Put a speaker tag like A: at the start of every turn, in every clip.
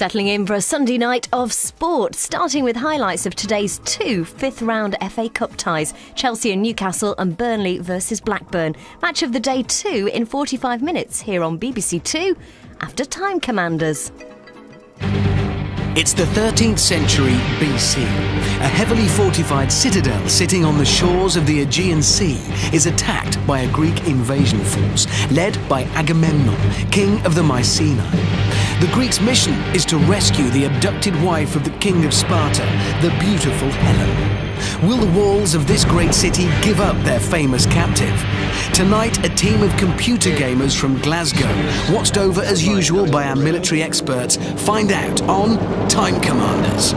A: Settling in for a Sunday night of sport, starting with highlights of today's two fifth-round FA Cup ties, Chelsea and Newcastle and Burnley versus Blackburn. Match of the day 2 in 45 minutes here on BBC Two after Time Commanders.
B: It's the 13th century BC. A heavily fortified citadel sitting on the shores of the Aegean Sea is attacked by a Greek invasion force led by Agamemnon, king of the Mycenae. The Greeks' mission is to rescue the abducted wife of the king of Sparta, the beautiful Helen. Will the walls of this great city give up their famous captive? Tonight, a team of computer gamers from Glasgow, watched over as usual by our military experts, find out on Time Commanders.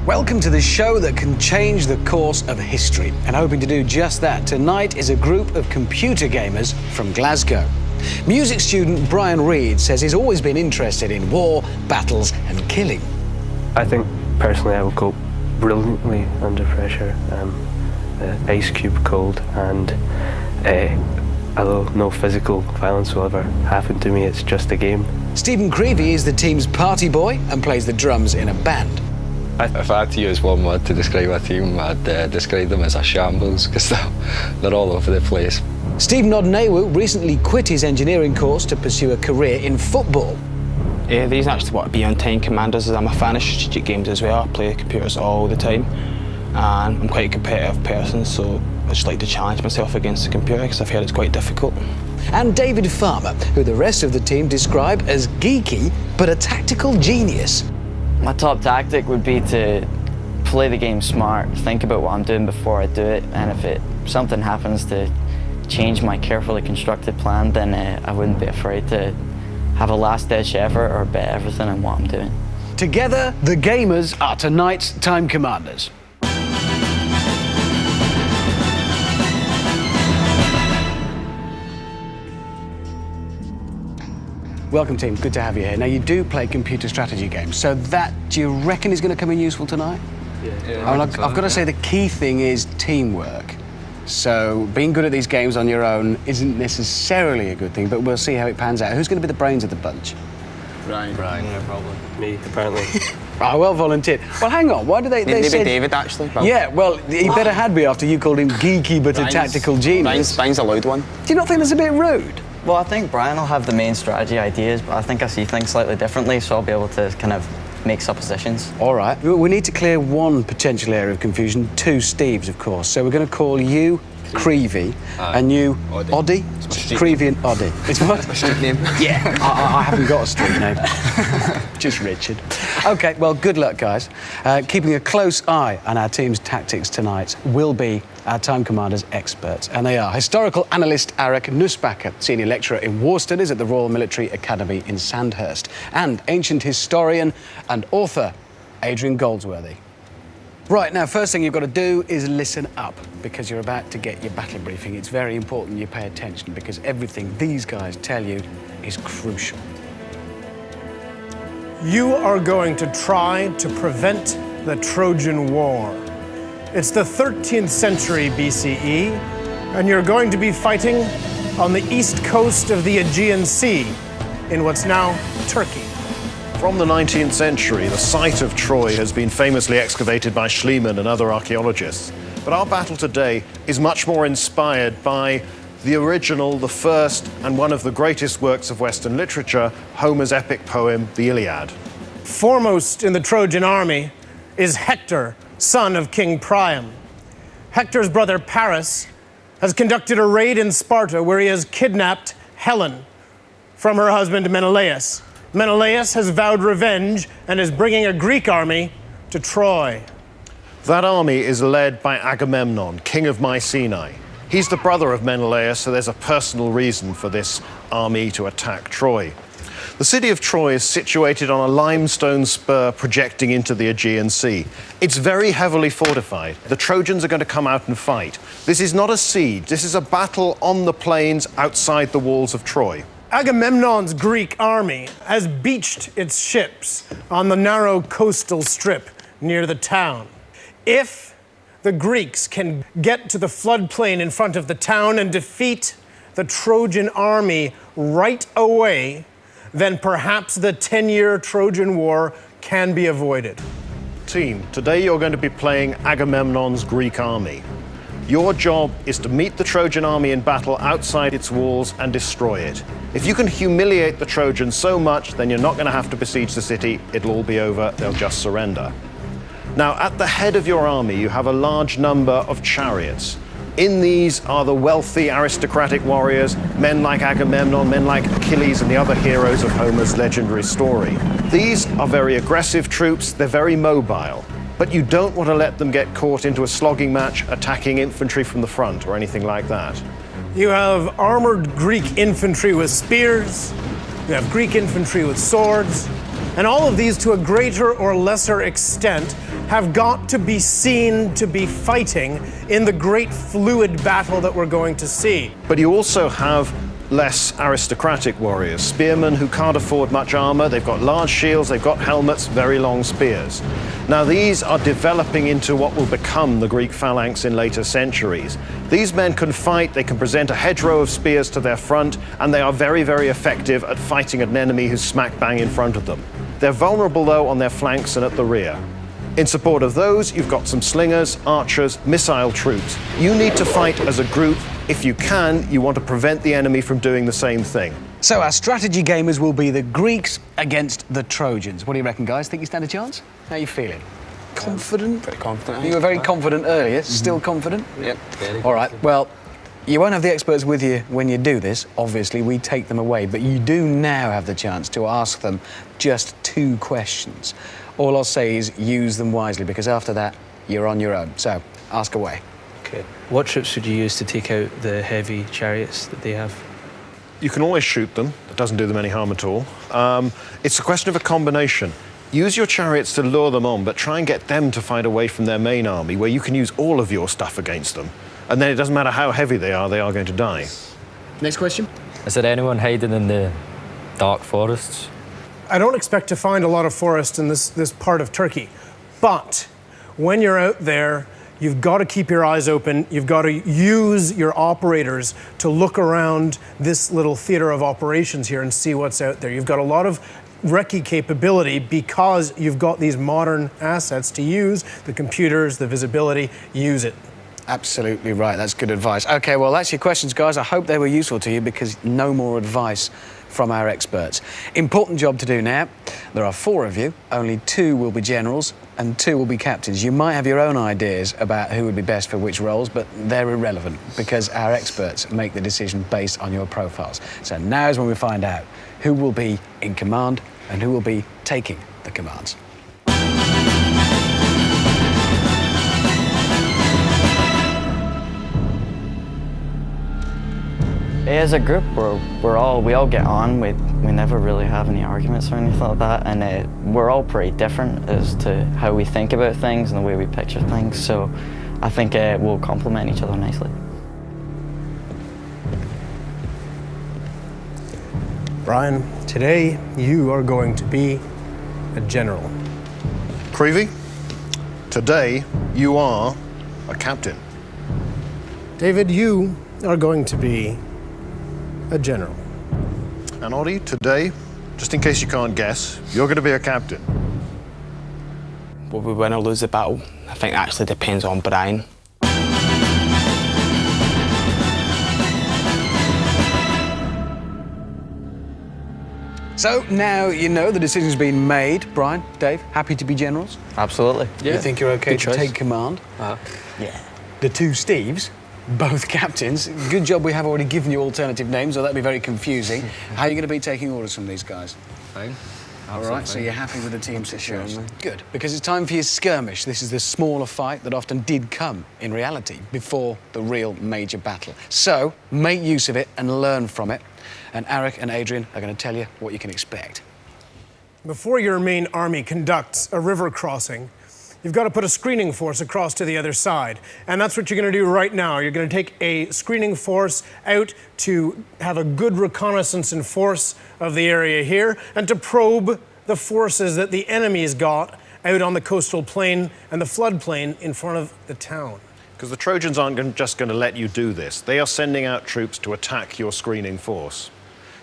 C: Welcome to the show that can change the course of history. And hoping to do just that tonight is a group of computer gamers from Glasgow. Music student Brian Reed says he's always been interested in war, battles and killing.
D: I think personally I would cope brilliantly under pressure. Ice cube cold, and although no physical violence will ever happen to me, it's just a game.
C: Stephen Creevy is the team's party boy and plays the drums in a band.
E: If I had to use one word to describe a team, I'd describe them as a shambles, because they're all over the place.
C: Steve Nodnewu recently quit his engineering course to pursue a career in football.
F: The reason I actually want to be on Time Commanders is I'm a fan of strategic games as well. I play computers all the time, and I'm quite a competitive person, so I just like to challenge myself against the computer because I've heard it's quite difficult.
C: And David Farmer, who the rest of the team describe as geeky but a tactical genius.
G: My top tactic would be to play the game smart, think about what I'm doing before I do it, and if something happens to change my carefully constructed plan, then I wouldn't be afraid to have a last-ditch effort or bet everything on what I'm doing.
C: Together, the gamers are tonight's Time Commanders. Welcome, team. Good to have you here. Now, you do play computer strategy games, so that, do you reckon, is going to come in useful tonight? Yeah. I've got to say, the key thing is teamwork. So, being good at these games on your own isn't necessarily a good thing, but we'll see how it pans out. Who's going to be the brains of the bunch?
D: Brian, no problem. Me, apparently.
C: Ah, well volunteered. Well, hang on. Why do they
F: Maybe
C: say...
F: David, actually.
C: Yeah, well, he better had me after you called him geeky but a tactical genius.
F: Brian's a loud one.
C: Do you not think that's a bit rude?
G: Well, I think Brian will have the main strategy ideas, but I think I see things slightly differently, so I'll be able to kind of make suppositions.
C: All right. We need to clear one potential area of confusion, two Steves, of course. So we're going to call you Creevy and you Oddie? Creevy and Oddie. It's what?
F: My street name.
C: Yeah, I haven't got a street name. Just Richard. OK, well, good luck, guys. Keeping a close eye on our team's tactics tonight will be our Time Commanders experts, and they are historical analyst Arik Nussbacher, senior lecturer in war studies at the Royal Military Academy in Sandhurst, and ancient historian and author Adrian Goldsworthy. Right, now, first thing you've got to do is listen up, because you're about to get your battle briefing. It's very important you pay attention, because everything these guys tell you is crucial.
H: You are going to try to prevent the Trojan War. It's the 13th century BCE, and you're going to be fighting on the east coast of the Aegean Sea in what's now Turkey.
I: From the 19th century, the site of Troy has been famously excavated by Schliemann and other archaeologists. But our battle today is much more inspired by the original, the first, and one of the greatest works of Western literature, Homer's epic poem, the Iliad.
H: Foremost in the Trojan army is Hector, son of King Priam. Hector's brother Paris has conducted a raid in Sparta where he has kidnapped Helen from her husband Menelaus. Menelaus has vowed revenge and is bringing a Greek army to Troy.
I: That army is led by Agamemnon, king of Mycenae. He's the brother of Menelaus, so there's a personal reason for this army to attack Troy. The city of Troy is situated on a limestone spur projecting into the Aegean Sea. It's very heavily fortified. The Trojans are going to come out and fight. This is not a siege. This is a battle on the plains outside the walls of Troy.
H: Agamemnon's Greek army has beached its ships on the narrow coastal strip near the town. If the Greeks can get to the floodplain in front of the town and defeat the Trojan army right away, then perhaps the 10-year Trojan War can be avoided.
I: Team, today you're going to be playing Agamemnon's Greek army. Your job is to meet the Trojan army in battle outside its walls and destroy it. If you can humiliate the Trojans so much, then you're not going to have to besiege the city. It'll all be over. They'll just surrender. Now, at the head of your army, you have a large number of chariots. In these are the wealthy aristocratic warriors, men like Agamemnon, men like Achilles and the other heroes of Homer's legendary story. These are very aggressive troops, they're very mobile, but you don't want to let them get caught into a slogging match attacking infantry from the front or anything like that.
H: You have armored Greek infantry with spears, you have Greek infantry with swords, and all of these, to a greater or lesser extent, have got to be seen to be fighting in the great fluid battle that we're going to see.
I: But you also have less aristocratic warriors, spearmen who can't afford much armor. They've got large shields, they've got helmets, very long spears. Now, these are developing into what will become the Greek phalanx in later centuries. These men can fight, they can present a hedgerow of spears to their front, and they are very, very effective at fighting an enemy who's smack bang in front of them. They're vulnerable, though, on their flanks and at the rear. In support of those, you've got some slingers, archers, missile troops. You need to fight as a group. If you can, you want to prevent the enemy from doing the same thing.
C: So our strategy gamers will be the Greeks against the Trojans. What do you reckon, guys? Think you stand a chance? How are you feeling? Confident?
F: Pretty confident.
C: You were very confident earlier. Still confident?
F: Yep.
C: All right, well, you won't have the experts with you when you do this. Obviously, we take them away. But you do now have the chance to ask them just 2 questions. All I'll say is use them wisely, because after that, you're on your own. So, ask away.
D: Okay. What troops would you use to take out the heavy chariots that they have?
I: You can always shoot them. It doesn't do them any harm at all. It's a question of a combination. Use your chariots to lure them on, but try and get them to fight away from their main army, where you can use all of your stuff against them. And then it doesn't matter how heavy they are going to die.
C: Next question.
J: Is there anyone hiding in the dark forests?
H: I don't expect to find a lot of forest in this part of Turkey, but when you're out there, you've got to keep your eyes open. You've got to use your operators to look around this little theater of operations here and see what's out there. You've got a lot of recce capability because you've got these modern assets to use, the computers, the visibility, use it.
C: Absolutely right. That's good advice. OK, well, that's your questions, guys. I hope they were useful to you, because no more advice from our experts. Important job to do now. There are 4 of you. Only 2 will be generals and 2 will be captains. You might have your own ideas about who would be best for which roles, but they're irrelevant because our experts make the decision based on your profiles. So now is when we find out who will be in command and who will be taking the commands.
G: As a group, we all get on. We never really have any arguments or anything like that, and we're all pretty different as to how we think about things and the way we picture things. So I think we'll complement each other nicely.
H: Brian, today you are going to be a general.
I: Creevy, today you are a captain.
H: David, you are going to be a general.
I: And Oddie, today, just in case you can't guess, you're going to be a captain.
F: Will we win or lose the battle? I think that actually depends on Brian.
C: So now you know the decision's been made. Brian, Dave, happy to be generals?
G: Absolutely.
C: Yeah. You think you're okay
G: Good
C: to
G: choice.
C: take command?
G: Yeah.
C: The 2 Steves, both captains. Good job we have already given you alternative names, or that'd be very confusing. How are you going to be taking orders from these guys?
J: Fine.
C: All right, so you're happy with the team situation? Good, because it's time for your skirmish. This is the smaller fight that often did come, in reality, before the real major battle. So, make use of it and learn from it. and Arik and Adrian are going to tell you what you can expect.
H: Before your main army conducts a river crossing, you've got to put a screening force across to the other side. And that's what you're going to do right now. You're going to take a screening force out to have a good reconnaissance and force of the area here and to probe the forces that the enemy's got out on the coastal plain and the floodplain in front of the town.
I: Because the Trojans aren't just going to let you do this. They are sending out troops to attack your screening force.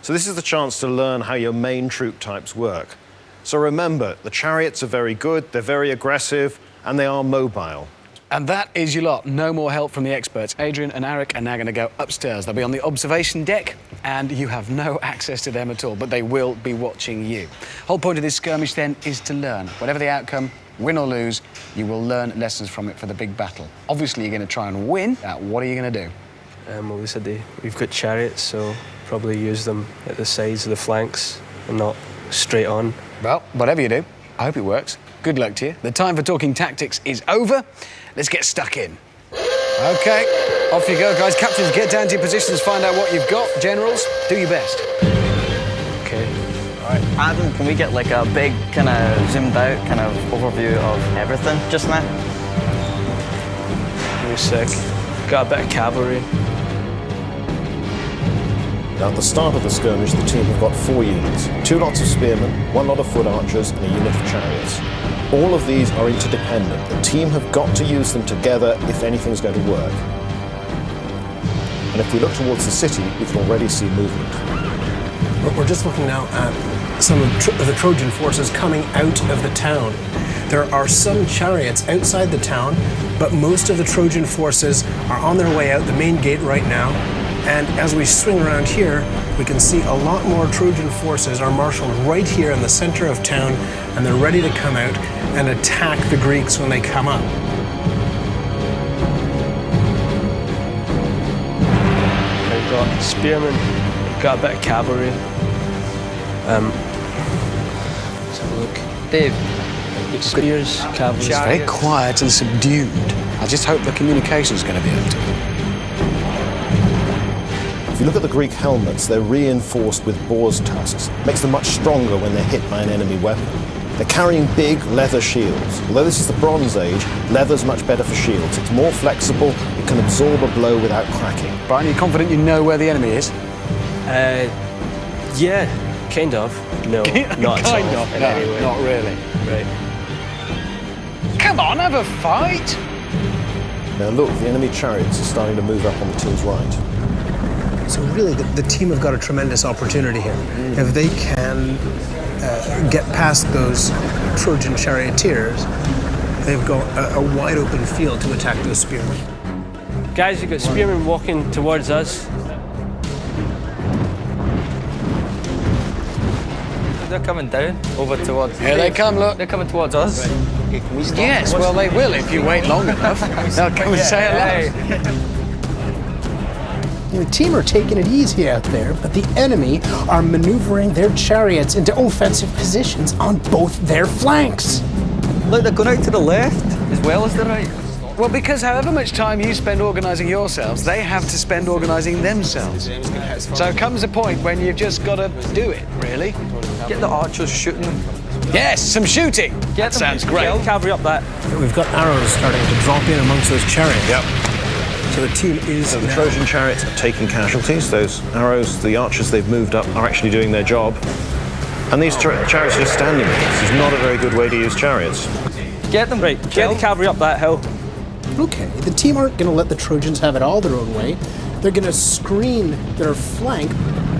I: So this is the chance to learn how your main troop types work. So remember, the chariots are very good, they're very aggressive, and they are mobile.
C: And that is your lot. No more help from the experts. Adrian and Arik are now going to go upstairs. They'll be on the observation deck, and you have no access to them at all, but they will be watching you. Whole point of this skirmish, then, is to learn. Whatever the outcome, win or lose, you will learn lessons from it for the big battle. Obviously, you're going to try and win. What are you going to do?
D: Well, we said we've got chariots, so probably use them at the sides of the flanks and not straight on.
C: Well, whatever you do, I hope it works. Good luck to you. The time for talking tactics is over. Let's get stuck in. OK, off you go, guys. Captains, get down to your positions, find out what you've got. Generals, do your best.
G: OK. All right. Adam, can we get like a big kind of zoomed out kind of overview of everything just now?
D: Give me a sec. Got a bit of cavalry.
I: Now, at the start of the skirmish, the team have got 4 units. 2 lots of spearmen, 1 lot of foot archers, and a unit of chariots. All of these are interdependent. The team have got to use them together if anything's going to work. And if we look towards the city, we can already see movement.
H: We're just looking now at some of the Trojan forces coming out of the town. There are some chariots outside the town, but most of the Trojan forces are on their way out the main gate right now. And as we swing around here, we can see a lot more Trojan forces are marshaled right here in the center of town, and they're ready to come out and attack the Greeks when they come up.
D: We've got spearmen, we've got a bit of cavalry. Let's have a look. Dave, spears, cavalry.
C: It's very quiet and subdued. I just hope the communication's going to be able to.
I: If you look at the Greek helmets, they're reinforced with boar's tusks. It makes them much stronger when they're hit by an enemy weapon. They're carrying big leather shields. Although this is the Bronze Age, leather's much better for shields. It's more flexible, it can absorb a blow without cracking.
C: Brian, are you confident you know where the enemy is?
D: Yeah, kind of. No, not
C: kind of. No,
D: anyway.
C: Not really.
D: Right.
C: Come on, have a fight!
I: Now look, the enemy chariots are starting to move up on the team's right.
H: So really, the team have got a tremendous opportunity here. If they can get past those Trojan charioteers, they've got a wide open field to attack those spearmen.
D: Guys, you've got spearmen walking towards us.
J: They're coming down over towards.
C: Here they come, look.
J: They're coming towards us.
C: Right. Okay, can we stop? Yes, well, they will if you wait long enough. They'll come and say hello.
K: The team are taking it easy out there, but the enemy are maneuvering their chariots into offensive positions on both their flanks.
J: Look, they're going out to the left as well as the right.
C: Well, because however much time you spend organising yourselves, they have to spend organising themselves. So it comes a point when you've just got to do it, really.
J: Get the archers shooting them.
C: Yes, some shooting.
J: That
C: sounds great.
D: Cavalry up that.
H: We've got arrows starting to drop in amongst those chariots.
I: Yep.
H: So the team is.
I: So the Trojan chariots are taking casualties. Those arrows, the archers they've moved up, are actually doing their job. And these chariots are just standing there. This is not a very good way to use chariots.
J: Get them.
D: Right, get the cavalry up that hill.
K: Okay, the team aren't going to let the Trojans have it all their own way. They're going to screen their flank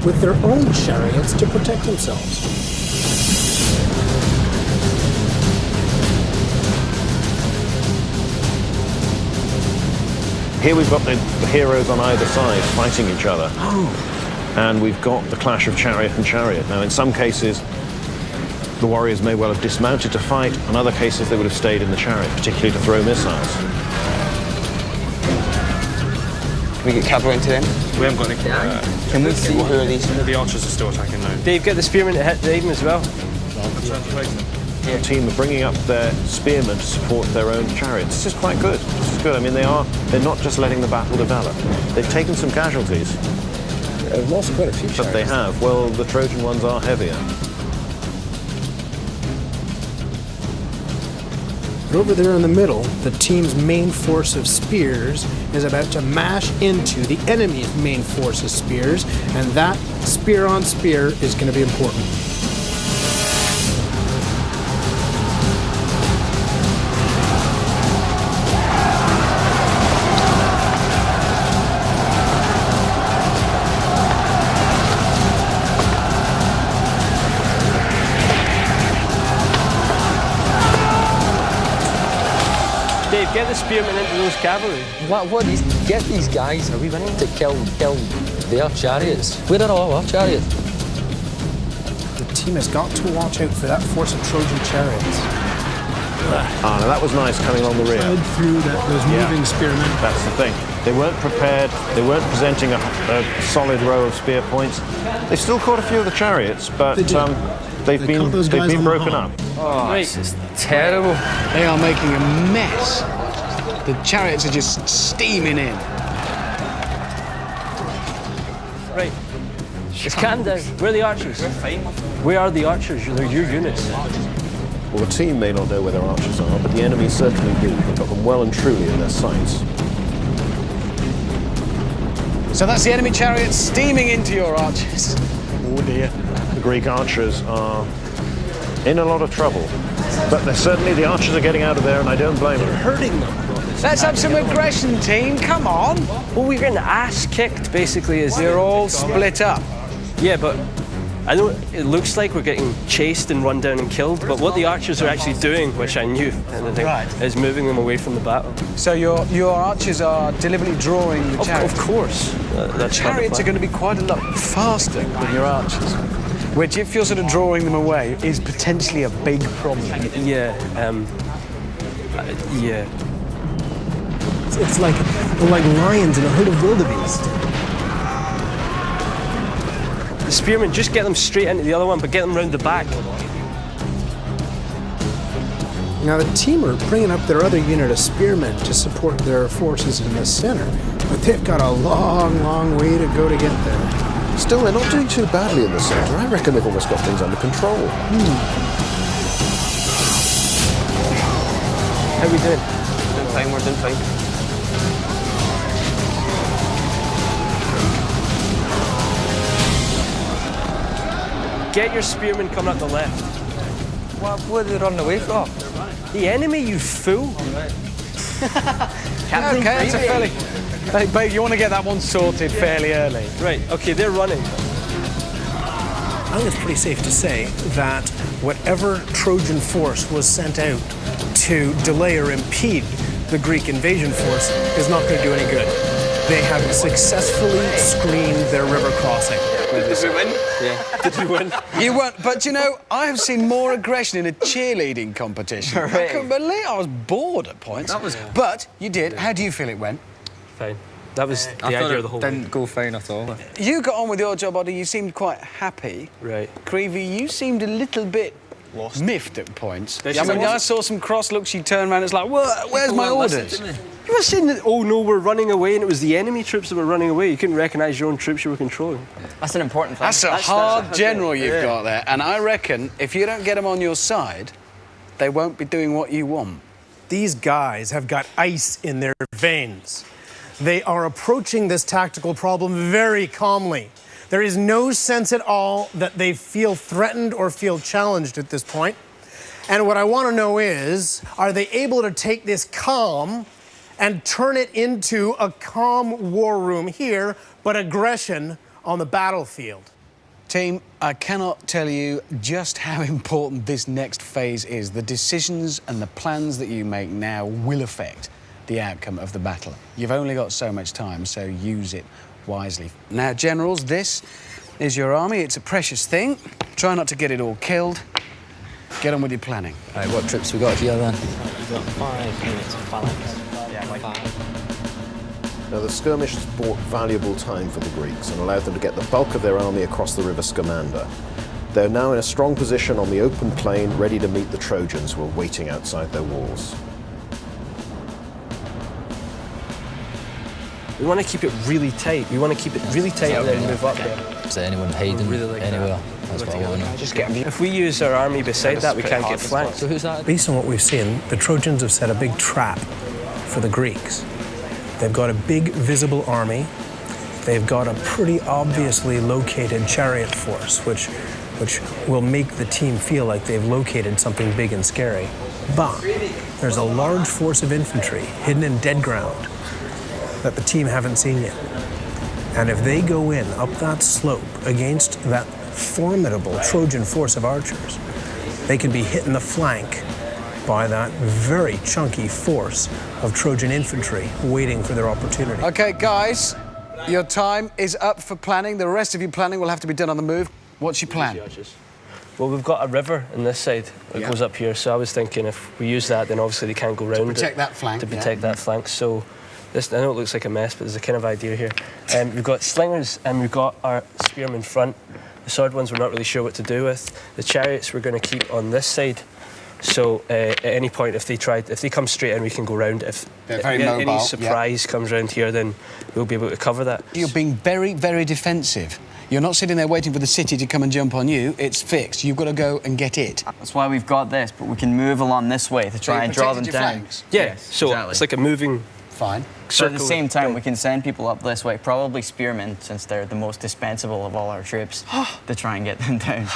K: with their own chariots to protect themselves.
I: Here we've got the heroes on either side fighting each other. And we've got the clash of chariot and chariot. Now, in some cases, the warriors may well have dismounted to fight. In other cases, they would have stayed in the chariot, particularly to throw missiles.
F: Can we get cavalry into them?
L: We haven't got any.
F: Can we see who are these?
L: The archers are still attacking now.
D: Dave, get the spearmen to hit Aiden as well.
I: The team are bringing up their spearmen to support their own chariots. This is quite good. This is good. I mean, they're not just letting the battle develop. They've taken some casualties.
M: They've lost quite a few chariots.
I: But they have. Well, the Trojan ones are heavier.
K: But over there in the middle, the team's main force of spears is about to mash into the enemy's main force of spears, and that spear on spear is going to be important.
N: Dave, get the spearmen into those cavalry.
J: Get these guys, are we running to kill their chariots? Where are all our chariots?
K: The team has got to watch out for that force of Trojan chariots.
I: Ah, now that was nice coming along the rear.
K: Through those moving spearmen.
I: That's the thing. They weren't prepared. They weren't presenting a solid row of spear points. They still caught a few of the chariots, but they've been broken up.
J: Oh, this is terrible.
C: They are making a mess. The chariots are just steaming in.
N: Right. It's calm down. Where are the archers? We're fine. Where are the archers? They're your units.
I: Well, the team may not know where their archers are, but the enemy certainly do. They've got them well and truly in their sights.
C: So that's the enemy chariots steaming into your archers.
I: Oh dear. The Greek archers are in a lot of trouble. But certainly the archers are getting out of there, and I don't blame them.
K: They're hurting them.
C: Let's have some aggression, team. Come on.
N: Well, we're getting ass kicked, basically, as
C: They're all split up.
N: Yeah, but it looks like we're getting chased and run down and killed, but what the archers are actually doing, which I knew, is moving them away from the battle.
C: So your archers are deliberately drawing the chariots?
N: Of course.
C: The chariots are going to be quite a lot faster than your archers, which, if you're sort of drawing them away, is potentially a big problem.
N: Yeah. Yeah.
K: It's like lions in a herd of wildebeest.
N: The spearmen, just get them straight into the other one, but get them round the back.
K: Now the team are bringing up their other unit of spearmen to support their forces in the center, but they've got a long, long way to go to get there.
I: Still, they're not doing too badly in the center. I reckon they've almost got things under control.
N: How are we doing?
F: Doing fine, we're doing fine.
N: Get your spearmen coming up the left.
J: What are they running away from?
N: The enemy, you fool.
C: Okay, that's a fairly... Hey, babe, you want to get that one sorted fairly early.
N: Right, okay, they're running.
H: I think it's pretty safe to say that whatever Trojan force was sent out to delay or impede the Greek invasion force is not going to do any good. They have successfully screened their river crossing.
N: Did we win? Yeah. Did we win?
C: You won, but you know, I have seen more aggression in a cheerleading competition.
N: Right.
C: I couldn't believe I was bored at points. But you did. How do you feel it went?
N: Fine. That was the idea of the whole
J: didn't go fine at all.
C: You got on with your job, Oddie. You seemed quite happy.
N: Right.
C: Creevy, you seemed a little bit
F: lost,
C: miffed at points.
N: Yeah,
C: I mean, I saw some cross looks. You turned around. It's like, where's my orders?
N: You were saying that, oh no, we're running away, and it was the enemy troops that were running away. You couldn't recognise your own troops you were controlling.
G: That's an important thing.
C: That's a hard general you've got there. And I reckon if you don't get them on your side, they won't be doing what you want.
H: These guys have got ice in their veins. They are approaching this tactical problem very calmly. There is no sense at all that they feel threatened or feel challenged at this point. And what I want to know is, are they able to take this calm and turn it into a calm war room here, but aggression on the battlefield?
C: Team, I cannot tell you just how important this next phase is. The decisions and the plans that you make now will affect the outcome of the battle. You've only got so much time, so use it wisely. Now, generals, this is your army. It's a precious thing. Try not to get it all killed. Get on with your planning.
J: All right, what troops we got here then?
F: We've got 5 units of phalanx.
I: Now, the skirmishes bought valuable time for the Greeks and allowed them to get the bulk of their army across the river Scamander. They're now in a strong position on the open plain, ready to meet the Trojans who are waiting outside their walls.
N: We want to keep it really tight. We want to keep it really tight and then move up there.
J: Is there anyone hiding anywhere? That's what I want to know.
N: Just get if we use our army beside that, we can't get flanked.
J: So who's that?
H: Based on what we've seen, the Trojans have set a big trap for the Greeks. They've got a big visible army. They've got a pretty obviously located chariot force, which will make the team feel like they've located something big and scary. But there's a large force of infantry hidden in dead ground that the team haven't seen yet. And if they go in up that slope against that formidable Trojan force of archers, they can be hit in the flank by that very chunky force of Trojan infantry waiting for their opportunity.
C: OK, guys, your time is up for planning. The rest of your planning will have to be done on the move. What's your plan?
N: Well, we've got a river on this side that goes up here, so I was thinking if we use that, then obviously they can't go round
C: protect that flank.
N: To protect that flank. So this, I know it looks like a mess, but there's a kind of idea here. We've got slingers and we've got our spearmen front. The sword ones we're not really sure what to do with. The chariots we're going to keep on this side. So at any point, if they come straight in, we can go round. If any surprise comes round here, then we'll be able to cover that.
C: You're being very, very defensive. You're not sitting there waiting for the city to come and jump on you. It's fixed. You've got to go and get it.
G: That's why we've got this, but we can move along this way to try and draw them down.
C: Flanks.
N: Yeah,
G: yes,
N: so
G: exactly.
N: It's like a moving...
C: Fine.
G: So at the same time, we can send people up this way, probably spearmen, since they're the most dispensable of all our troops, to try and get them down.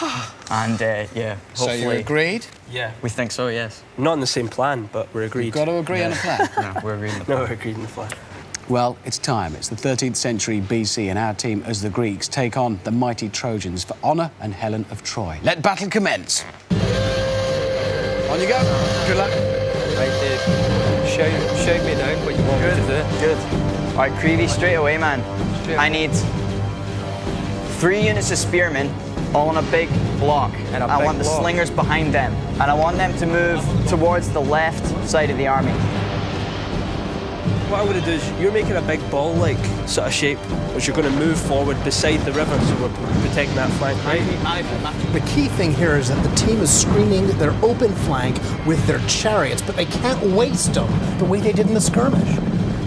G: And, yeah, hopefully...
C: So you're agreed?
G: Yeah. We think so, yes.
N: Not on the same plan, but we're agreed.
C: You've got to agree on a plan?
G: No, we're agreed on the plan.
N: No, we're agreed on the plan.
C: Well, it's time. It's the 13th century BC, and our team, as the Greeks, take on the mighty Trojans for honour and Helen of Troy. Let battle commence. On you go. Good luck.
J: Right, Dave. Shout me down what you want me to do.
G: Good. All right, Creevy, straight away, man. I need 3 units of spearmen, all in a big block. And I want the slingers behind them. And I want them to move towards the left side of the army.
N: What I'm going to do is, you're making a big ball-like sort of shape, which you're going to move forward beside the river, so we're protecting that flank, right?
K: The key thing here is that the team is screening their open flank with their chariots, but they can't waste them the way they did in the skirmish.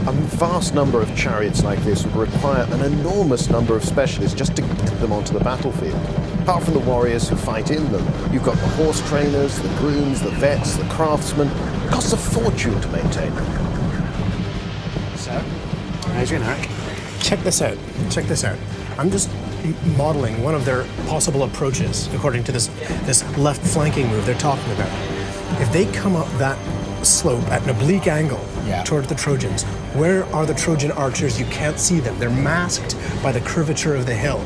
I: A vast number of chariots like this would require an enormous number of specialists just to get them onto the battlefield. Apart from the warriors who fight in them, you've got the horse trainers, the grooms, the vets, the craftsmen. It costs a fortune to maintain them.
C: So, how's it going, Eric?
K: Check this out. Check this out. I'm just modeling one of their possible approaches according to this left flanking move they're talking about. If they come up that slope at an oblique angle toward the Trojans, where are the Trojan archers? You can't see them. They're masked by the curvature of the hill.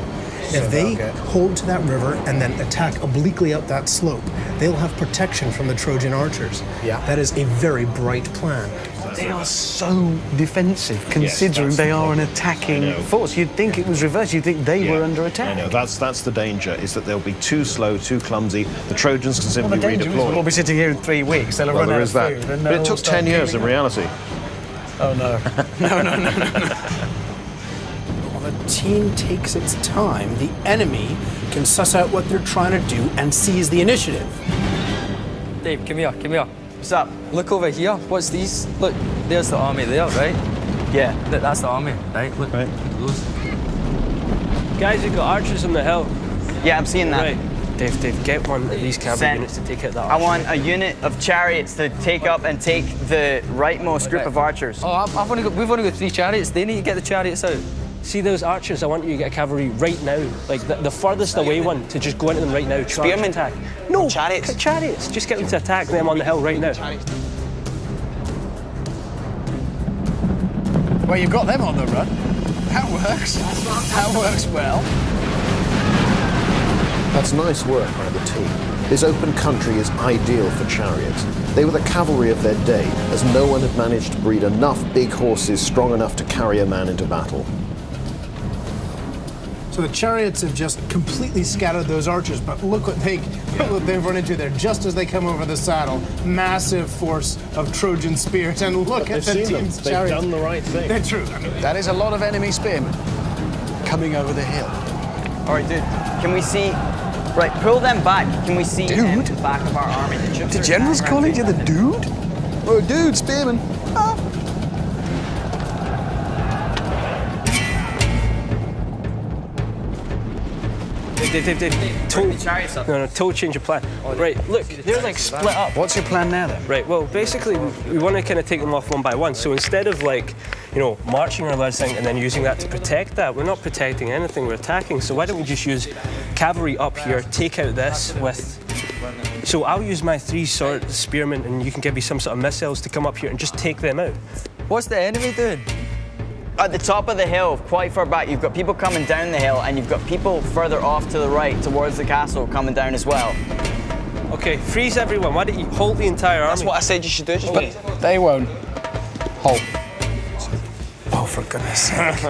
K: If they hold to that river and then attack obliquely up that slope, they'll have protection from the Trojan archers. Yeah. That is a very bright plan.
C: They are so defensive, considering they are an attacking force. You'd think it was reversed. You'd think they were under attack.
I: I know. That's the danger, is that they'll be too slow, too clumsy. The Trojans can simply redeploy.
C: We'll be sitting here in 3 weeks. They'll run out of food.
I: But it took 10 years in reality.
C: Oh, no. No.
K: While the team takes its time, the enemy can suss out what they're trying to do and seize the initiative.
J: Dave, come here.
G: What's up?
J: Look over here. What's these? Look, there's the army there, right?
G: Yeah.
J: That's the army, right? Look,
I: right.
J: Those.
N: Guys, you've got archers on the hill.
G: Yeah, I'm seeing that.
N: Right. Dave, get one of these cavalry units to take out that archer.
G: I want a unit of chariots to take up and take the rightmost group of archers.
J: Oh, we've only got 3 chariots. They need to get the chariots out.
N: See those archers? I want you to get a cavalry right now. Like the furthest away one, to just go into them right now.
G: Spearmen
N: attack. No,
G: chariots.
N: Chariots. Just get them to attack them on the hill right now.
C: Well, you've got them on the run. That works. That works well.
I: That's nice work by the team. This open country is ideal for chariots. They were the cavalry of their day, as no one had managed to breed enough big horses strong enough to carry a man into battle.
K: So the chariots have just completely scattered those archers, but look what they've run into there. Just as they come over the saddle, massive force of Trojan spears, and look at the team's chariots.
I: They've done the right thing.
K: They're true.
C: That is a lot of enemy spearmen coming over the hill.
G: All right, dude. Can we see? Right, pull them back. Can we see the back of our army?
C: The general's calling you the dude? Oh, dude, spearman.
N: Dave. Total change of plan. Right, look, they're like split up.
C: What's your plan now then?
N: Right, well, basically, we want to kind of take them off one by one. So instead of like, you know, marching our lads thing and then using that to protect that, we're not protecting anything, we're attacking. So why don't we just use cavalry up here, take out this with... So I'll use my 3 sword spearmen and you can give me some sort of missiles to come up here and just take them out.
G: What's the enemy doing? At the top of the hill, quite far back, you've got people coming down the hill and you've got people further off to the right towards the castle coming down as well.
N: Okay, freeze everyone. Why don't you hold the entire army?
F: That's what I said you should do. Just wait.
C: They won't. Halt.
K: Oh, for goodness sake.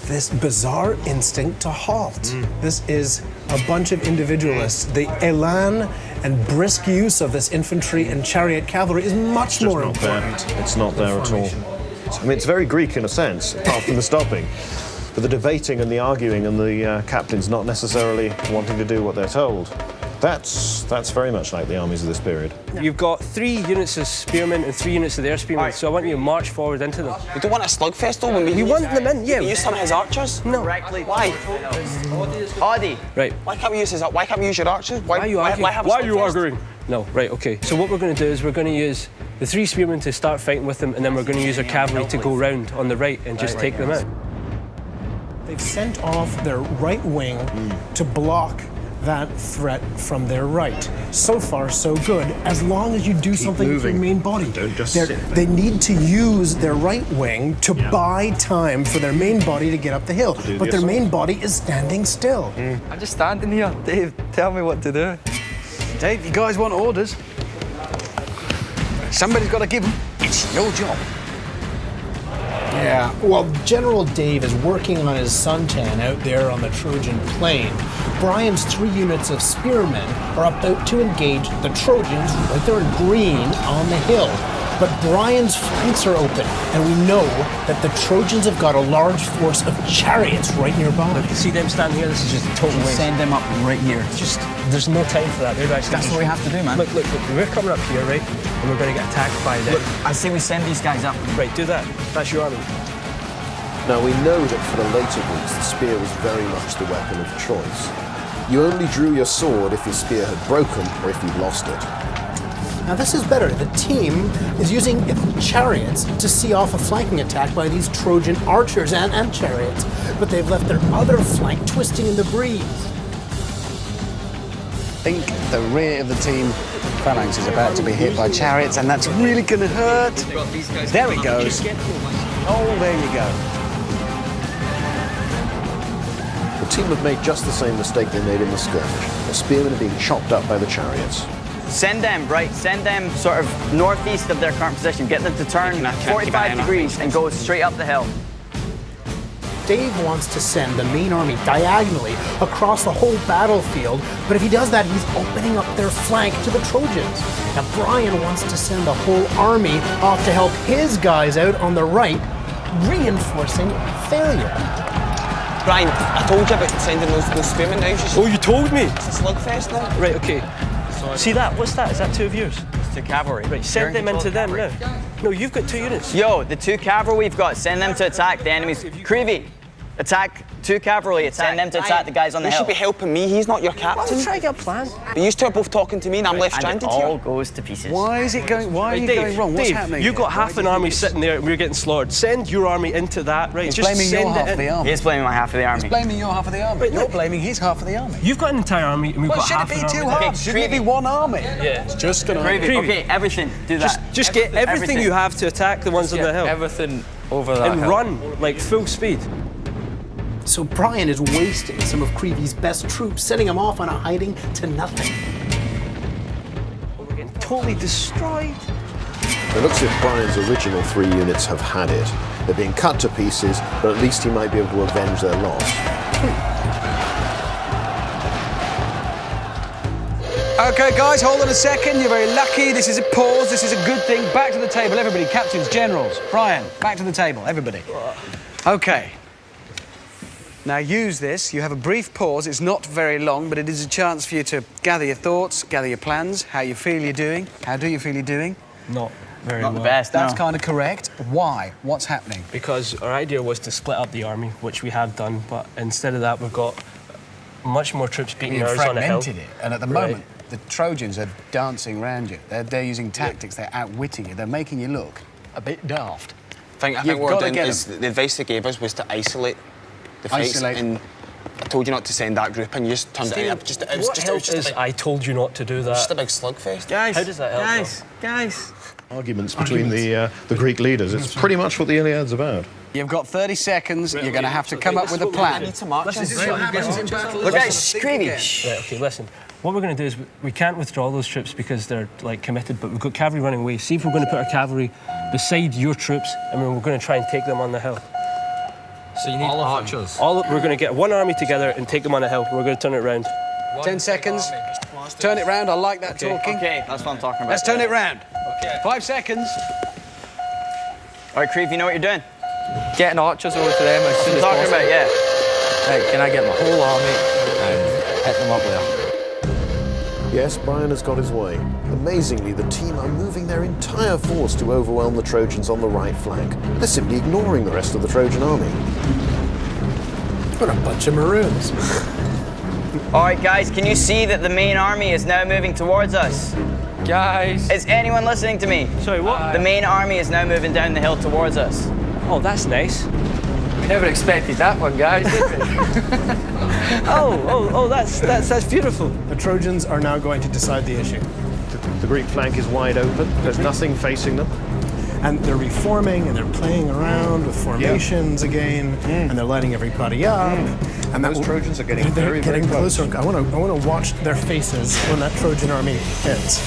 K: This bizarre instinct to halt. This is a bunch of individualists. The elan and brisk use of this infantry and chariot cavalry is much more important.
I: It's not there at all. I mean, it's very Greek in a sense, apart from the stopping. But the debating and the arguing and the captains not necessarily wanting to do what they're told. That's very much like the armies of this period.
N: You've got 3 units of spearmen and 3 units of their spearmen, so I want you to march forward into them.
F: We don't want a slugfest though. We
N: want them in, yeah.
F: We use some of his archers?
N: No.
F: Why?
G: Audi.
N: Right.
F: Why can't we use his? Why can't we use your archers?
N: Why are you arguing?
F: have a
N: Why are you
F: slugfest?
N: arguing? No, right, okay. So what we're going to do is we're going to use the 3 spearmen to start fighting with them, and then we're going to use our cavalry to go round on the right and just take them out.
K: They've sent off their right wing to block that threat from their right. So far, so good, as long as you do something with your main body.
I: Don't just sit there.
K: They need to use their right wing to buy time for their main body to get up the hill, but their main body is standing still.
G: I'm just standing here. Dave, tell me what to do.
C: Dave, you guys want orders? Somebody's got to give them. It's your job.
K: Yeah, well, General Dave is working on his suntan out there on the Trojan plain. Brian's 3 units of spearmen are about to engage the Trojans right there in green on the hill. But Brian's flanks are open, and we know that the Trojans have got a large force of chariots right nearby.
N: Look, see them standing here? This is just a total waste.
G: Send them up right here.
N: There's no time for that.
G: That's what we have to do, man.
N: Look, we're coming up here, right? And we're going to get attacked by them.
G: Look, I say we send these guys up.
N: Right, do that. That's your army.
M: Now, we know that for the later Greeks, the spear was very much the weapon of choice. You only drew your sword if your spear had broken or if you'd lost it.
K: Now this is better. The team is using chariots to see off a flanking attack by these Trojan archers and chariots, but they've left their other flank twisting in the breeze.
C: I think the rear of the team phalanx is about to be hit by chariots, and that's really going to hurt. There it goes. Oh, there you go.
M: The team have made just the same mistake they made in the skirmish. The spearmen are being chopped up by the chariots.
G: Send them sort of northeast of their current position. Get them to turn 45 degrees and go straight up the hill.
K: Dave wants to send the main army diagonally across the whole battlefield, but if he does that, he's opening up their flank to the Trojans. Now, Brian wants to send the whole army off to help his guys out on the right, reinforcing failure.
F: Brian, I told you about sending those spearmen now.
N: Oh, you told me?
F: It's a slugfest now.
N: Right, okay. See that? What's that? Is that 2 of yours?
G: It's 2 cavalry.
N: Right, send them into them now. No, you've got 2 units.
G: Yo, the 2 cavalry we've got, send them to attack the enemies. Creevy, attack 2 cavalry, send them to attack the guys on the
F: You
G: hill.
F: should be helping me, he's not your captain.
N: Let's try to get a plan.
F: But you 2 are both talking to me and I'm left stranded
G: and it
F: here.
G: all goes to pieces.
C: Why is it going? Why are you going wrong? What's happening?
N: You've got half an army sitting there and we're getting slaughtered. Send your army into that, right?
C: He's
N: Just
C: blaming
N: send
C: your
N: it
C: half
N: in.
C: of the army.
G: He's blaming my half of the army.
C: He's blaming your half of the army.
N: Wait,
C: You're
N: look.
C: blaming his half of the army.
N: You've got an entire army and we've got
C: Should
N: half
C: it be
N: an
C: 2
N: army.
C: halves?
G: Okay,
C: Shouldn't it be 1 army?
N: Yeah.
K: It's just gonna...
G: Okay, everything, do that.
N: Just get everything you have to attack the ones on the hill.
G: Everything over that
N: And
G: hill.
N: run, like full speed.
K: So Brian is wasting some of Creevy's best troops, sending them off on a hiding to nothing.
N: We're getting totally destroyed.
M: It looks as if Brian's original 3 units have had it. They're being cut to pieces, but at least he might be able to avenge their loss.
C: Okay, guys, hold on a second. You're very lucky. This is a pause. This is a good thing. Back to the table, everybody. Captains, generals. Brian, back to the table, everybody. Okay. Now use this. You have a brief pause. It's not very long, but it is a chance for you to gather your thoughts, gather your plans, how you feel you're doing. How do you feel you're doing?
N: Not very
G: Not
N: well.
G: the best,
C: That's
G: no.
C: kind of correct. Why? What's happening?
N: Because our idea was to split up the army, which we have done, but instead of that we've got much more troops beating
C: You've
N: ours on a hill.
C: fragmented it, and at the moment, the Trojans are dancing around you. They're using tactics, they're outwitting you, they're making you look a bit daft.
F: I think what we're doing is the advice they gave us was to isolate the fights, and I told you not to send that group, and you just turned it.
N: What help is I told you not to do that?
F: Just a big slugfest.
N: Guys, how does that help?
O: Guys.
I: Arguments between the Greek leaders. It's pretty much what the Iliad's about.
C: You've got 30 seconds. You're going to have to come up with a plan.
F: I need some archers.
N: Look, guys, screaming. Right, okay, listen. What we're going to do is we can't withdraw those troops because they're like committed, but we've got cavalry running away. See if we're going to put our cavalry beside your troops, and we're going to try and take them on the hill.
O: So you need archers.
N: We're going to get one army together and take them on a hill. We're going to turn it round.
C: 10 seconds. Turn it round. I like that talking.
G: Okay, that's what I'm talking about.
C: Let's turn it round. Okay. 5 seconds.
G: All right, Creve, you know what you're doing?
O: Getting archers over to them as soon as
G: talking
O: possible.
G: about, yeah.
O: Right, can I get my whole army and hit them up there?
I: Yes, Brian has got his way. Amazingly, the team are moving their entire force to overwhelm the Trojans on the right flank. They're simply ignoring the rest of the Trojan army.
K: What a bunch of maroons.
G: All right, guys, can you see that the main army is now moving towards us?
O: Guys.
G: Is anyone listening to me?
N: Sorry, what?
G: The main army is now moving down the hill towards us.
N: Oh, that's nice.
O: Never expected that one, guys, did we?
N: That's beautiful.
K: The Trojans are now going to decide the issue.
I: The Greek flank is wide open. There's nothing facing them.
K: And they're reforming and they're playing around with formations again, and they're lighting everybody up. And
I: those Trojans are getting very close.
K: closer. I want to watch their faces when that Trojan army hits.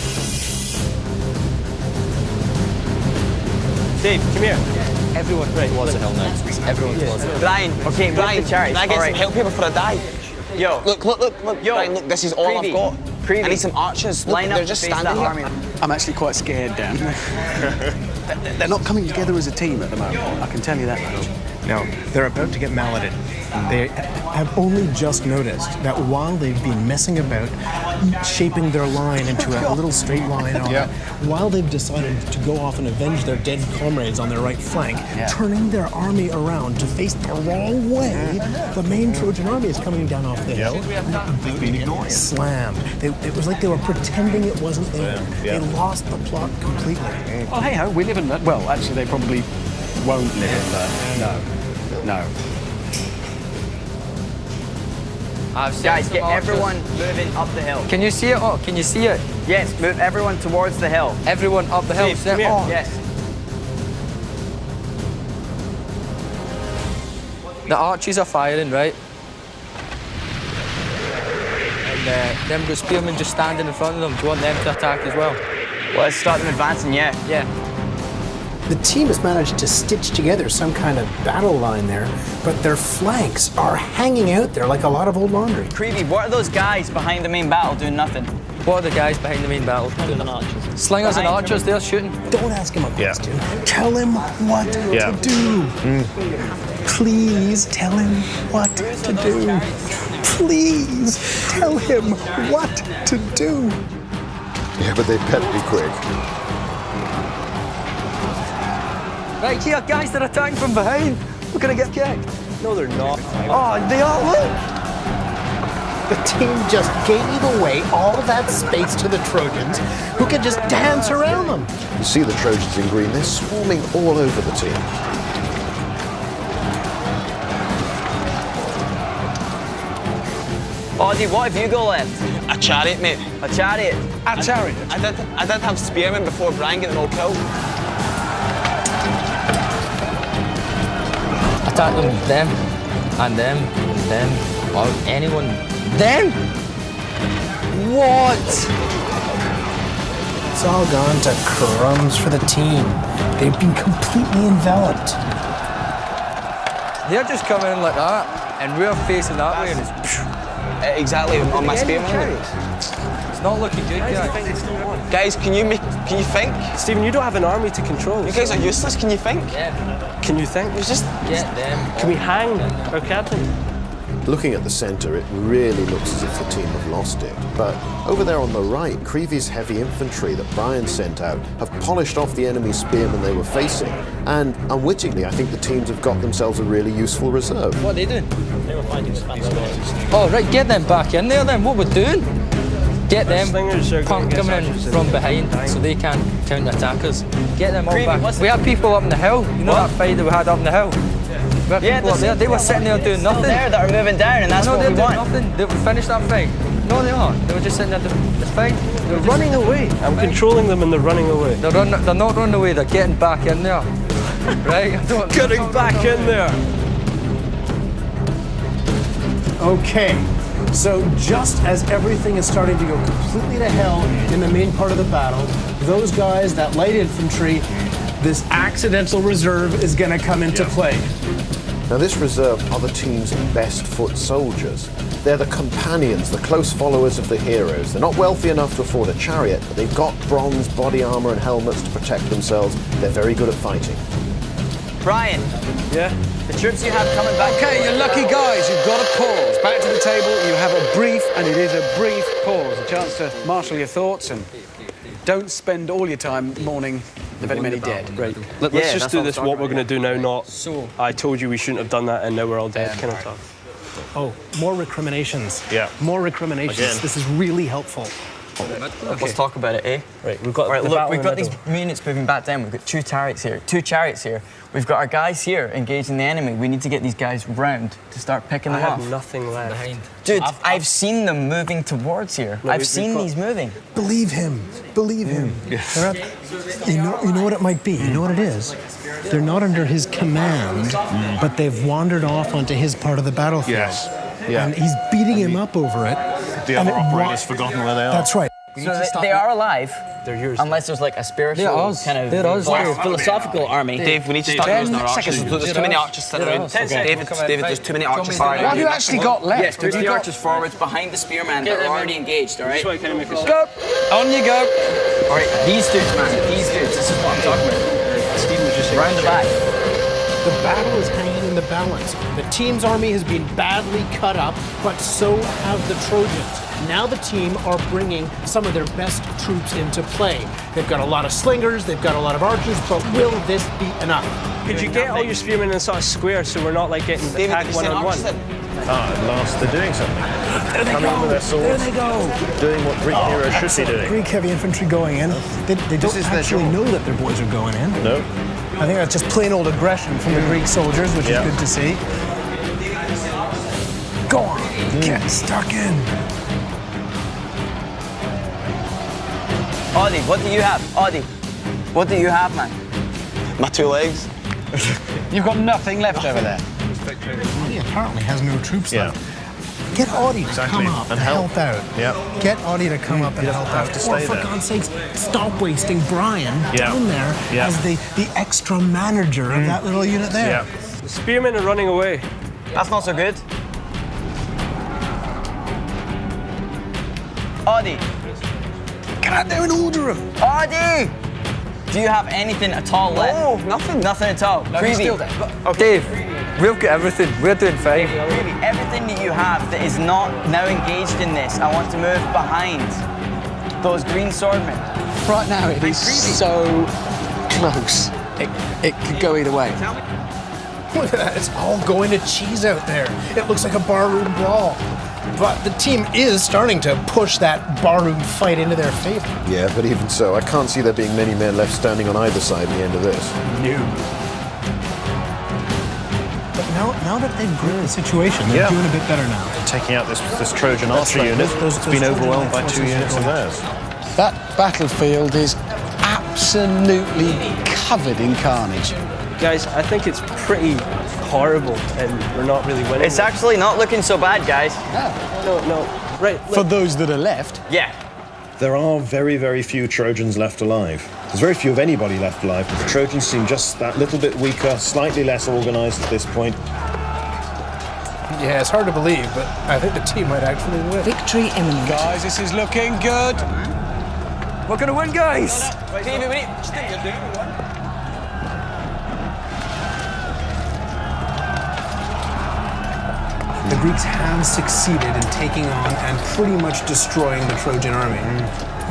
N: Dave, come here.
O: Everyone towards the hill now. Everyone towards the hill.
G: Brian, can I get some
F: help here before I die?
G: Yo.
F: Look.
G: Yo.
F: Brian, look, this is all I've got. I need some archers. Look,
G: Line up
F: they're just
G: to face
F: standing
G: that
F: here.
G: army.
C: I'm actually quite scared, Dan. They're not coming together as a team at the moment. I can tell you that much.
K: No, they're about to get malleted. They have only just noticed that while they've been messing about, shaping their line into a little straight line, while they've decided to go off and avenge their dead comrades on their right flank, turning their army around to face the wrong way, the main Trojan army is coming down off the hill. They've been ignoring it. Slammed. It was like they were pretending it wasn't there. They lost the plot completely.
C: Oh, hey ho, we live in that. Well, actually, they probably won't live in that. No.
G: Guys, get everyone moving up the hill.
O: Can you see it? Oh, can you see it?
G: Yes, move everyone towards the hill.
O: Everyone up the hill.
N: Steve, come here.
G: Yes.
O: The archers are firing, right? And them good spearmen just standing in front of them. Do you want them to attack as well?
G: Well, let's start them advancing, yeah.
O: Yeah.
K: The team has managed to stitch together some kind of battle line there, but their flanks are hanging out there like a lot of old laundry.
G: Creevy, what are those guys behind the main battle doing nothing?
O: What are the guys behind the main battle doing? Slingers and archers, they're shooting.
K: Don't ask him a question. Tell him what to do. Please tell him what to do. Please tell him what to do.
M: Yeah, but they better be quick.
O: Right here, guys, they're attacking from behind. We're gonna get kicked.
N: No, they're not.
O: Oh, they are, look!
K: The team just gave away all that space to the Trojans, who could just dance around them.
I: You see the Trojans in green, they're swarming all over the team.
G: Ozzy, what have you got left?
F: A chariot, mate.
G: A chariot?
C: A chariot?
F: I did have spearmen before Brian got them all killed.
O: Attack them, or anyone. Them? What?
K: It's all gone to crumbs for the team. They've been completely enveloped.
O: They're just coming in like that, and we're facing that way, and it's...
F: Exactly, on my spearmen.
O: It's not looking good, guys.
F: Guys, can you think?
N: Stephen, you don't have an army to control.
F: You guys are useless, can you think?
O: Yeah.
N: Can you think?
F: It's just...
O: Get them.
N: Can we hang our captain?
M: Looking at the centre, it really looks as if the team have lost it. But over there on the right, Creevy's heavy infantry that Brian sent out have polished off the enemy spearmen they were facing. And unwittingly, I think the teams have got themselves a really useful reserve.
O: What are they doing? They were finding spans. Oh, right, get them back in there then. What we're doing? Get them coming in from behind so they can counter-attack us. Get them all back. We had people up on the hill. You know that fight that we had up on the hill? We had people up there. They were sitting there doing nothing.
G: There that are moving down, and that's what we want.
O: Nothing. They finished that fight. No, they aren't. They were just sitting there doing this fight.
N: They're running away. I'm controlling them, and they're running away.
O: They're not running away. They're getting back in there. Right?
N: Getting back in there.
K: Okay, so just as everything is starting to go completely to hell in the main part of the battle, those guys, that light infantry, this accidental reserve is going to come into play.
M: Now this reserve are the team's best foot soldiers. They're the companions, the close followers of the heroes. They're not wealthy enough to afford a chariot, but they've got bronze body armor and helmets to protect themselves. They're very good at fighting.
G: Brian.
C: Yeah?
G: The troops you have coming back.
C: Okay, you lucky guys, you've got a pause. Back to the table, you have a brief, and it is a brief pause. A chance to marshal your thoughts and don't spend all your time mourning the very many dead.
N: Right, let's just do this, what we're going to do now, not I told you we shouldn't have done that and now we're all dead kind of stuff.
K: Oh, more recriminations.
N: Yeah.
K: More recriminations.
N: Again.
K: This is really helpful.
G: Okay. Let's talk about it, eh?
N: Right, we've got
G: we've got these units moving back down. We've got two chariots here. We've got our guys here engaging the enemy. We need to get these guys round to start picking them off.
N: I have nothing left.
G: Dude, I've seen them moving towards here.
N: No,
G: I've seen these moving.
K: Believe him. Believe him.
N: Yeah.
K: You know what it might be. You know what it is. They're not under his command, but they've wandered off onto his part of the battlefield.
I: Yes. Yeah.
K: And he's beating him up over it.
I: The other operator's forgotten where they are.
K: That's right.
G: So they are alive.
N: They're yours.
G: Unless there's like a spiritual kind of philosophical army.
F: Dave, we need to start using our archers. There's too many archers sitting around. David, there's too many archers.
C: What have you actually got left?
G: Yes, there's the archers forwards behind the spearmen that are already engaged, all right?
C: Go! On you go!
G: All right, these dudes, man, these dudes, this is what I'm talking about.
C: Stephen was just
G: round the back.
K: The battle is hanging in the balance. The team's army has been badly cut up, but so have the Trojans. Now the team are bringing some of their best troops into play. They've got a lot of slingers, they've got a lot of archers, but will this be enough?
N: Could you get all your spearmen in a sort of square so we're not like getting attacked one-on-one?
I: At last they're doing something.
K: There they
I: Coming
K: go.
I: in with their swords.
K: There they go.
I: Doing what Greek heroes should be doing.
K: Greek heavy infantry going in. They don't actually know that their boys are going in.
I: No.
K: I think that's just plain old aggression from the Greek soldiers, which is good to see. Go on, get stuck in.
G: Audie, what do you have? Audie, what do you have, man?
F: My two legs.
C: You've got nothing left over there.
K: He apparently has no troops left. Get Audie to come up and help out.
I: Yeah.
K: Get Audie to come up and help out. Or for God's sakes, stop wasting Brian down there as the extra manager of that little unit there.
N: Yeah. The spearmen are running away.
G: That's not so good. Audie.
K: Get out there and order him.
G: Audie! Do you have anything at all left?
O: No, nothing.
G: Nothing at all. Creevy.
O: Dave, we've got everything. We're doing fine.
G: Creevy, everything that you have that is not now engaged in this, I want to move behind those green swordmen.
C: Right now, it is so close. It could go either way.
K: Look at that. It's all going to cheese out there. It looks like a barroom brawl. But the team is starting to push that barroom fight into their favor.
M: Yeah, but even so, I can't see there being many men left standing on either side at the end of this.
K: No. But now that they've gripped the situation, they're doing a bit better now.
I: Taking out this Trojan archer unit that's been overwhelmed by 2 units of theirs.
C: That battlefield is absolutely covered in carnage.
N: Guys, I think it's pretty horrible and we're not really winning.
G: It's actually not looking so bad, guys.
N: No. Right. Look.
C: For those that are left.
G: Yeah.
I: There are very, very few Trojans left alive. There's very few of anybody left alive, but the Trojans seem just that little bit weaker, slightly less organised at this point.
K: Yeah, it's hard to believe, but I think the team might actually win.
A: Victory imminent.
C: Guys, this is looking good.
O: We're going to win, guys.
K: the Greeks have succeeded in taking on and pretty much destroying the Trojan army.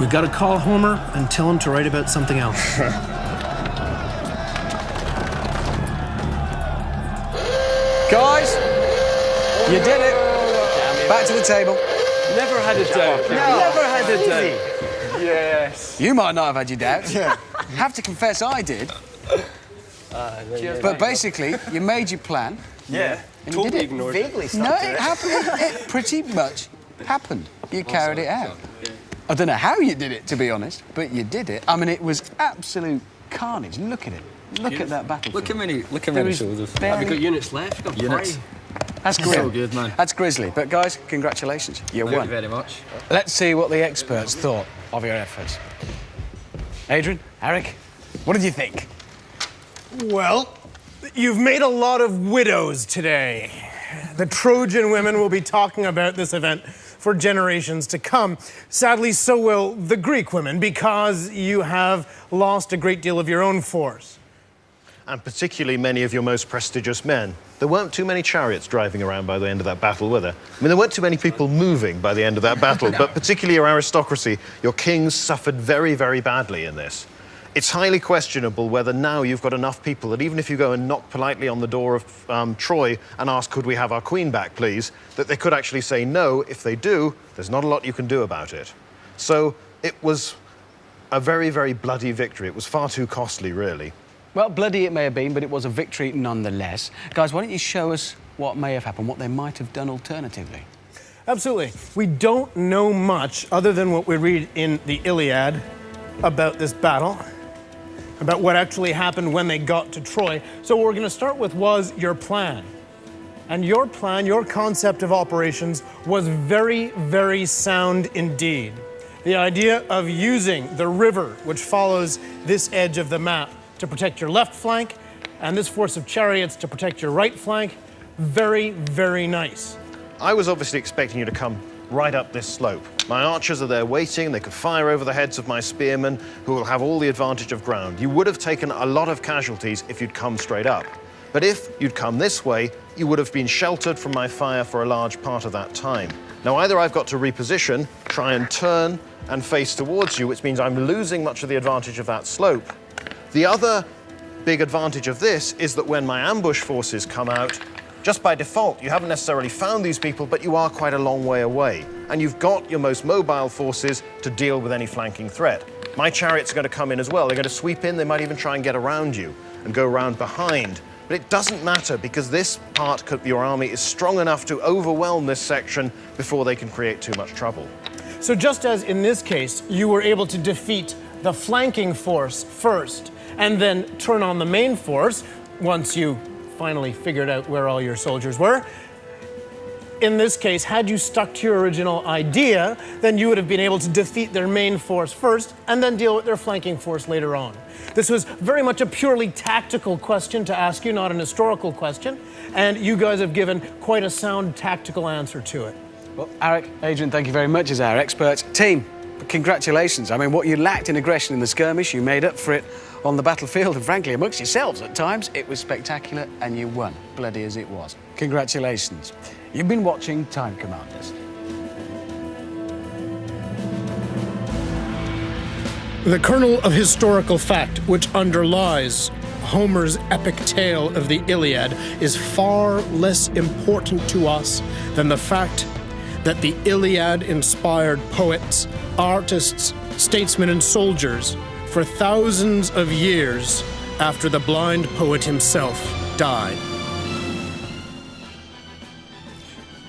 K: We've got to call Homer and tell him to write about something else.
C: Guys, you did it. Back to the table.
N: Never had a doubt. Never had a doubt. Yes.
C: You might not have had your doubts. Yeah. Have to confess I did. But basically, you made your plan.
N: Yeah.
C: And
N: totally
C: you did it.
N: ignored
C: Vaguely
N: it.
C: No, it happened. It pretty much happened. You carried it out. I don't know how you did it, to be honest, but you did it. I mean, it was absolute carnage. Look at it. Look at that battlefield.
J: Look how many soldiers.
N: Have we got units left? We've got
J: units.
C: That's grim.
J: So good, man.
C: That's grisly. But guys, congratulations. You won.
J: Thank you very much.
C: Let's see what the experts thought of your efforts. Adrian, Eric, what did you think?
H: Well, you've made a lot of widows today. The Trojan women will be talking about this event for generations to come. Sadly, so will the Greek women, because you have lost a great deal of your own force.
I: And particularly many of your most prestigious men. There weren't too many chariots driving around by the end of that battle, were there? I mean, there weren't too many people moving by the end of that battle, but particularly your aristocracy, your kings suffered very, very badly in this. It's highly questionable whether now you've got enough people that even if you go and knock politely on the door of Troy and ask, could we have our queen back, please, that they could actually say no. If they do, there's not a lot you can do about it. So it was a very, very bloody victory. It was far too costly, really.
C: Well, bloody it may have been, but it was a victory nonetheless. Guys, why don't you show us what may have happened, what they might have done alternatively?
H: Absolutely. We don't know much other than what we read in the Iliad about this battle, about what actually happened when they got to Troy. So what we're going to start with was your plan. And your plan, your concept of operations was very, very sound indeed. The idea of using the river, which follows this edge of the map, to protect your left flank, and this force of chariots to protect your right flank, very, very nice.
I: I was obviously expecting you to come right up this slope. My archers are there waiting. They could fire over the heads of my spearmen, who will have all the advantage of ground. You would have taken a lot of casualties if you'd come straight up. But if you'd come this way, you would have been sheltered from my fire for a large part of that time. Now, either I've got to reposition, try and turn and face towards you, which means I'm losing much of the advantage of that slope. The other big advantage of this is that when my ambush forces come out, just by default, you haven't necessarily found these people, but you are quite a long way away. And you've got your most mobile forces to deal with any flanking threat. My chariots are going to come in as well. They're going to sweep in. They might even try and get around you and go around behind. But it doesn't matter, because this part of your army is strong enough to overwhelm this section before they can create too much trouble.
H: So just as in this case, you were able to defeat the flanking force first, and then turn on the main force once you finally figured out where all your soldiers were. In this case, had you stuck to your original idea, then you would have been able to defeat their main force first and then deal with their flanking force later on. This was very much a purely tactical question to ask you, not an historical question, and you guys have given quite a sound tactical answer to it.
C: Well, Eric, Adrian, thank you very much as our experts. Team, congratulations. I mean, what you lacked in aggression in the skirmish, you made up for it on the battlefield, and frankly, amongst yourselves at times. It was spectacular, and you won, bloody as it was. Congratulations. You've been watching Time Commanders.
K: The kernel of historical fact which underlies Homer's epic tale of the Iliad is far less important to us than the fact that the Iliad inspired poets, artists, statesmen, and soldiers for thousands of years after the blind poet himself died.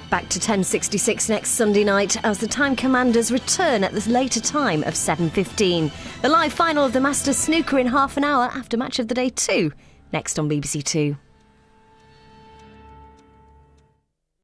A: Back to 1066 next Sunday night as the Time Commanders return at the later time of 7:15. The live final of the Masters Snooker in half an hour after Match of the Day 2, next on BBC Two.